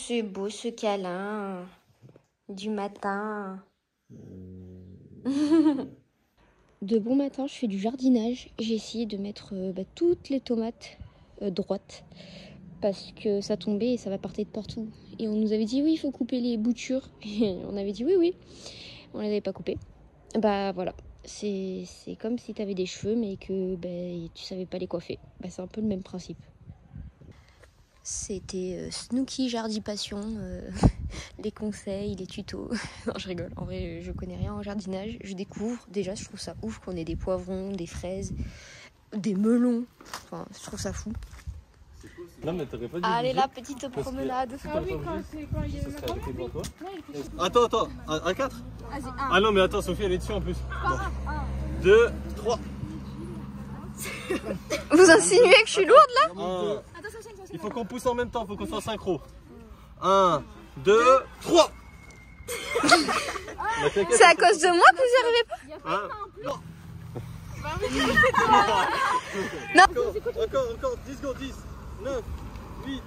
c'est beau ce câlin du matin. De bon matin, je fais du jardinage. J'ai essayé de mettre toutes les tomates droites parce que ça tombait et ça va partir de partout. Et on nous avait dit oui, il faut couper les boutures. Et on avait dit oui, oui. On les avait pas coupées. Bah voilà, c'est comme si tu avais des cheveux mais que tu savais pas les coiffer. Bah, c'est un peu le même principe. C'était Snooki Jardipassion, les conseils, les tutos. Non, je rigole. En vrai, je connais rien en jardinage. Je découvre. Déjà, je trouve ça ouf qu'on ait des poivrons, des fraises, des melons. Enfin, je trouve ça fou. Non, mais t'aurais pas dit. Allez, la petite promenade. Ah oui, quand il y a le Attends, à 4 Vas-y, Ah non, mais attends, Sophie, elle est dessus en plus. 2, 3. Vous insinuez que je suis lourde là? Il faut qu'on pousse en même temps, il faut qu'on soit synchro. 1, 2, 3. C'est à cause de moi que vous n'y arrivez pas? Non. Encore, 10 secondes, 10, 9, 8,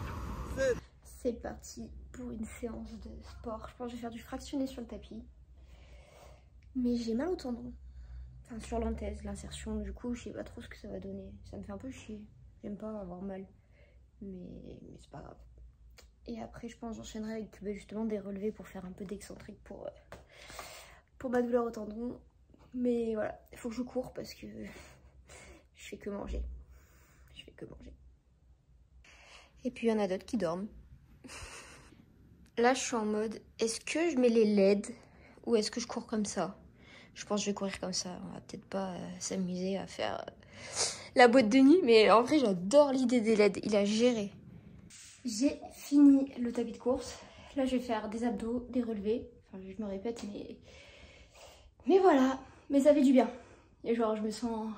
7. C'est parti pour une séance de sport. Je pense que je vais faire du fractionné sur le tapis. Mais j'ai mal au tendon. Enfin, sur l'anthèse, l'insertion. Du coup, je sais pas trop ce que ça va donner. Ça me fait un peu chier. J'aime pas avoir mal. Mais c'est pas grave. Et après, je pense que j'enchaînerai avec justement des relevés pour faire un peu d'excentrique pour ma douleur au tendon. Mais voilà, il faut que je cours parce que je fais que manger. Je fais que manger. Et puis il y en a d'autres qui dorment. Là, je suis en mode, est-ce que je mets les LED ou est-ce que je cours comme ça? Je pense que je vais courir comme ça. On va peut-être pas s'amuser à faire la boîte de nuit, mais en vrai, j'adore l'idée des LED. Il a géré. J'ai fini le tapis de course. Là, je vais faire des abdos, des relevés. Enfin, je me répète, mais voilà. Mais ça fait du bien. Et genre, je me sens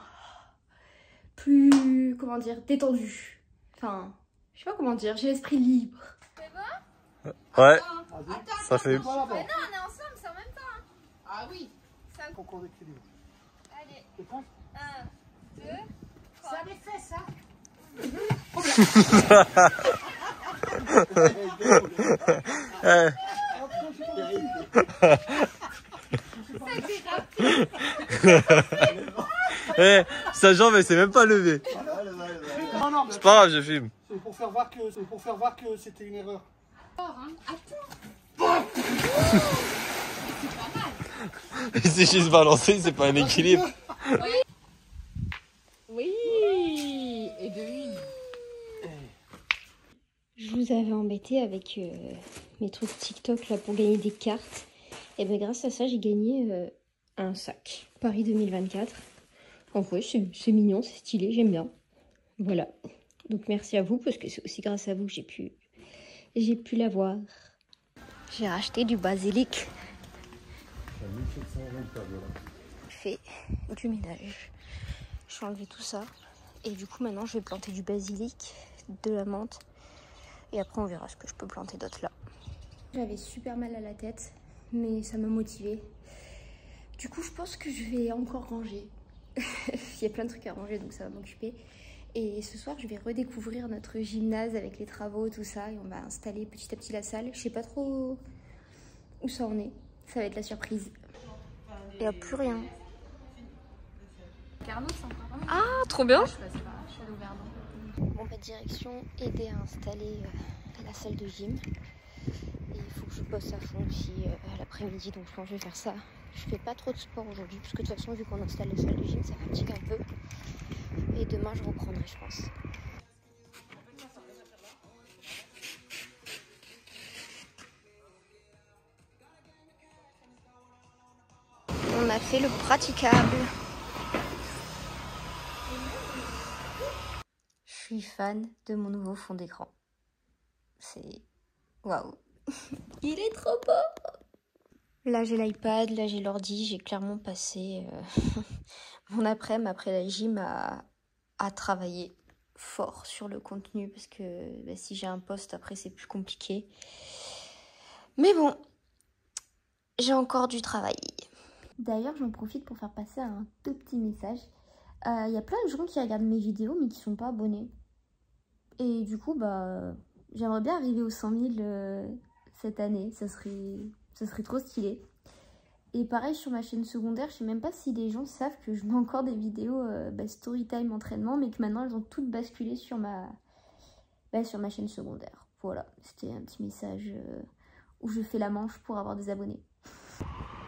plus, comment dire, détendue. Enfin, je sais pas comment dire, j'ai l'esprit libre. C'est bon? Ouais, Attends, ça fait. mais non, on est ensemble, c'est en même temps. Hein. Ah oui. Concours d'équilibre. Allez. Tu penses? 1, 2, 3. Ça avait fait ça. Sa jambe elle s'est même pas levée. Non, C'est pas grave, je filme. c'est pour faire voir que c'était une erreur. Attends. Il s'est juste balancé, c'est pas un équilibre. Oui. Et de une. Je vous avais embêté avec mes trucs TikTok là pour gagner des cartes. Et bien grâce à ça, j'ai gagné un sac Paris 2024. En vrai, c'est mignon, c'est stylé, j'aime bien. Voilà. Donc merci à vous parce que c'est aussi grâce à vous que j'ai pu l'avoir. J'ai racheté du basilic. Je fais du ménage. Je vais enlever tout ça. Et du coup maintenant je vais planter du basilic, de la menthe. Et après on verra ce que je peux planter d'autre là. J'avais super mal à la tête, mais ça m'a motivée. Du coup je pense que je vais encore ranger. Il y a plein de trucs à ranger donc ça va m'occuper. Et ce soir je vais redécouvrir notre gymnase avec les travaux, tout ça. Et on va installer petit à petit la salle. Je sais pas trop où ça en est. Ça va être la surprise. Il n'y a plus rien. Carnot, c'est encore. Ah, trop bien! Je suis allée au Verdun. Bon, bah, direction, aider à installer la salle de gym. Et il faut que je bosse à fond aussi l'après-midi, donc je pense que je vais faire ça. Je fais pas trop de sport aujourd'hui, parce que de toute façon, vu qu'on installe la salle de gym, ça fatigue un peu. Et demain, je reprendrai, je pense. On a fait le praticable. Je suis fan de mon nouveau fond d'écran. C'est... waouh. Il est trop beau. Là j'ai l'iPad, là j'ai l'ordi. J'ai clairement passé mon après-midi après la gym à travailler fort sur le contenu. Parce que si j'ai un post après c'est plus compliqué. Mais bon, j'ai encore du travail. D'ailleurs j'en profite pour faire passer un tout petit message. Il y a plein de gens qui regardent mes vidéos mais qui sont pas abonnés. Et du coup, bah, J'aimerais bien arriver aux 100 000 cette année, ça serait trop stylé. Et pareil sur ma chaîne secondaire, je sais même pas si les gens savent que je mets encore des vidéos storytime entraînement, mais que maintenant elles ont toutes basculé sur ma chaîne secondaire. Voilà, c'était un petit message où je fais la manche pour avoir des abonnés.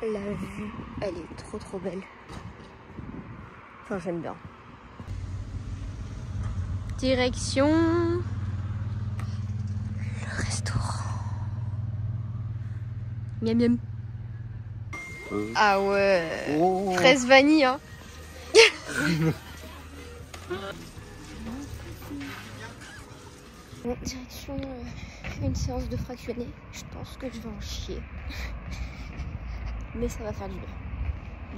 La vue, elle est trop belle. Enfin, j'aime bien. Direction le restaurant. Miam miam. Ah ouais. Oh. Fraise vanille, hein. Bon, direction une séance de fractionné. Je pense que je vais en chier. Mais ça va faire du bien.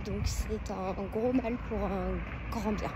Donc c'est un gros mal pour un grand bien.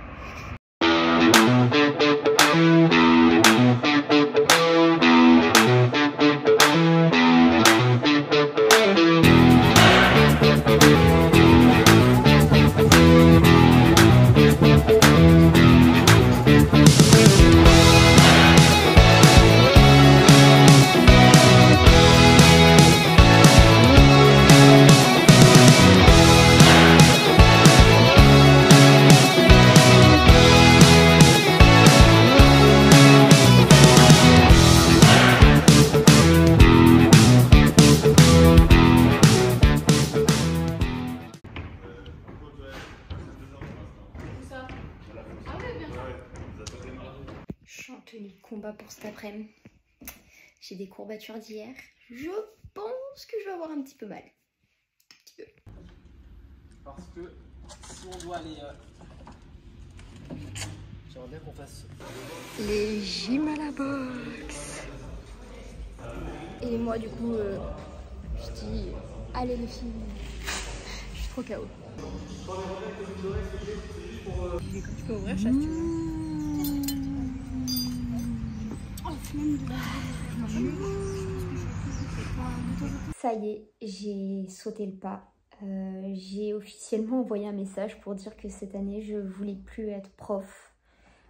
Je suis en tenue de combat pour cet après-midi. J'ai des courbatures d'hier. Je pense que je vais avoir un petit peu mal. Un petit peu. Parce que si on doit aller... J'aimerais bien qu'on fasse... Les gyms à la boxe. Et moi du coup, je dis, allez les filles, je suis trop KO. Tu peux ouvrir, chat, si tu veux. Ça y est, j'ai sauté le pas. J'ai officiellement envoyé un message pour dire que cette année, je voulais plus être prof.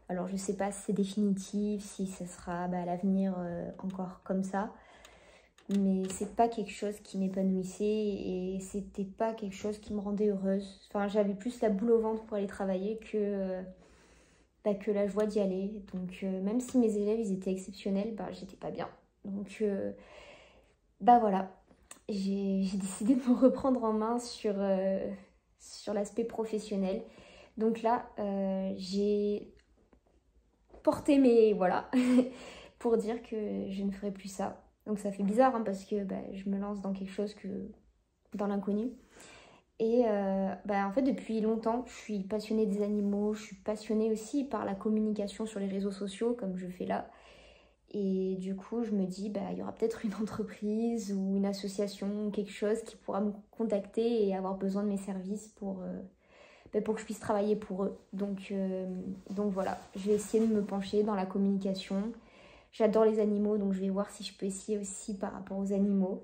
Alors, je sais pas si c'est définitif, si ce sera à l'avenir encore comme ça. Mais c'est pas quelque chose qui m'épanouissait et c'était pas quelque chose qui me rendait heureuse. Enfin, j'avais plus la boule au ventre pour aller travailler que la joie d'y aller. Donc, même si mes élèves, ils étaient exceptionnels, j'étais pas bien. Donc, voilà. J'ai décidé de me reprendre en main sur l'aspect professionnel. Donc là, j'ai porté mes... Voilà, pour dire que je ne ferai plus ça. Donc ça fait bizarre hein, parce que je me lance dans quelque chose dans l'inconnu. Et en fait, depuis longtemps, je suis passionnée des animaux. Je suis passionnée aussi par la communication sur les réseaux sociaux, comme je fais là. Et du coup, je me dis, il y aura peut-être une entreprise ou une association, quelque chose qui pourra me contacter et avoir besoin de mes services pour que je puisse travailler pour eux. Donc voilà, je vais essayer de me pencher dans la communication. J'adore les animaux, donc je vais voir si je peux essayer aussi par rapport aux animaux.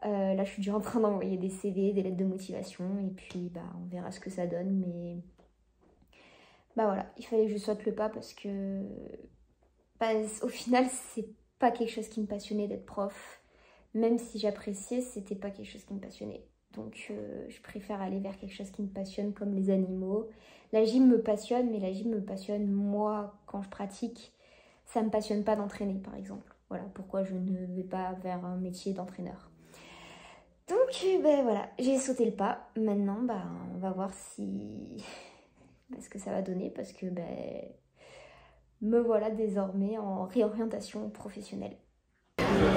Là, je suis déjà en train d'envoyer des CV, des lettres de motivation, et puis on verra ce que ça donne. Mais voilà, il fallait que je saute le pas parce que au final, c'est pas quelque chose qui me passionnait d'être prof. Même si j'appréciais, c'était pas quelque chose qui me passionnait. Donc je préfère aller vers quelque chose qui me passionne comme les animaux. La gym me passionne, mais la gym me passionne moi quand je pratique. Ça me passionne pas d'entraîner par exemple. Voilà pourquoi je ne vais pas vers un métier d'entraîneur. Donc voilà, j'ai sauté le pas. Maintenant on va voir ce que ça va donner parce que me voilà désormais en réorientation professionnelle.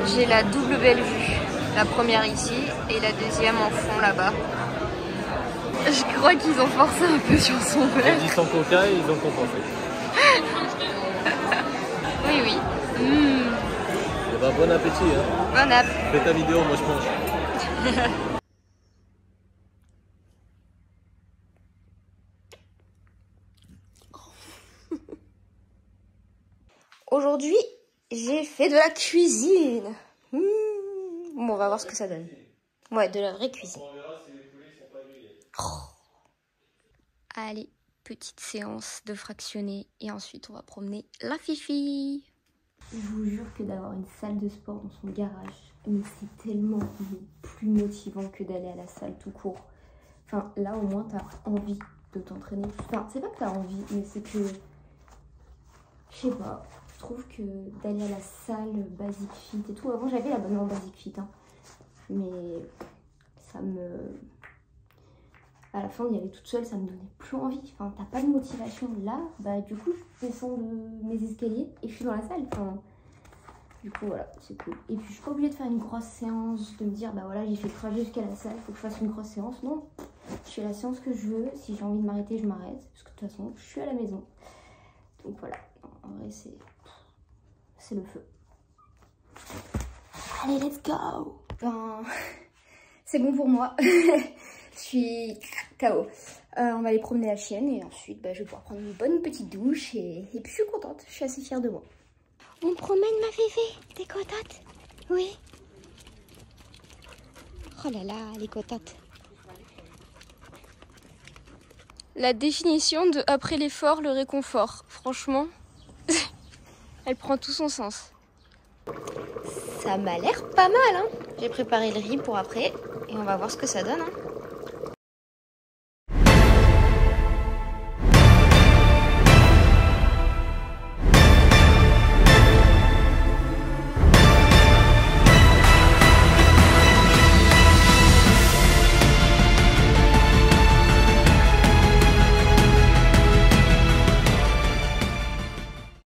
J'ai la double belle vue, la première ici et la deuxième en fond là-bas. Je crois qu'ils ont forcé un peu sur son verre. Ils disent sans coca et ils ont compensé. Oui. Bon appétit hein. Bon app. Fais ta vidéo, moi je mange. Aujourd'hui, j'ai fait de la cuisine. Bon, on va voir ce que ça donne. Ouais, de la vraie cuisine. Allez, petite séance de fractionné et ensuite on va promener la Fifi. Je vous jure que d'avoir une salle de sport dans son garage, mais c'est tellement plus motivant que d'aller à la salle tout court. Enfin, là au moins t'as envie de t'entraîner. Enfin, c'est pas que t'as envie, mais c'est que... Je sais pas, je trouve que d'aller à la salle Basic Fit et tout... Avant j'avais l'abonnement Basic Fit, hein, mais ça me... À la fin, on y allait toute seule, ça me donnait plus envie. Enfin, t'as pas de motivation. Là, bah du coup, je descends de mes escaliers et je suis dans la salle. Enfin, du coup, voilà, c'est cool. Et puis, je suis pas obligée de faire une grosse séance, de me dire, bah voilà, j'ai fait le trajet jusqu'à la salle, faut que je fasse une grosse séance. Non, je fais la séance que je veux. Si j'ai envie de m'arrêter, je m'arrête. Parce que de toute façon, je suis à la maison. Donc voilà, en vrai, c'est le feu. Allez, let's go! Ben, c'est bon pour moi. Je suis KO. On va aller promener la chienne et ensuite bah, je vais pouvoir prendre une bonne petite douche et puis je suis contente, je suis assez fière de moi. On promène ma Féfé, t'es contente? Oui. Oh là là, elle est contente. La définition de après l'effort, le réconfort. Franchement, elle prend tout son sens. Ça m'a l'air pas mal, hein. J'ai préparé le riz pour après et on va voir ce que ça donne, hein.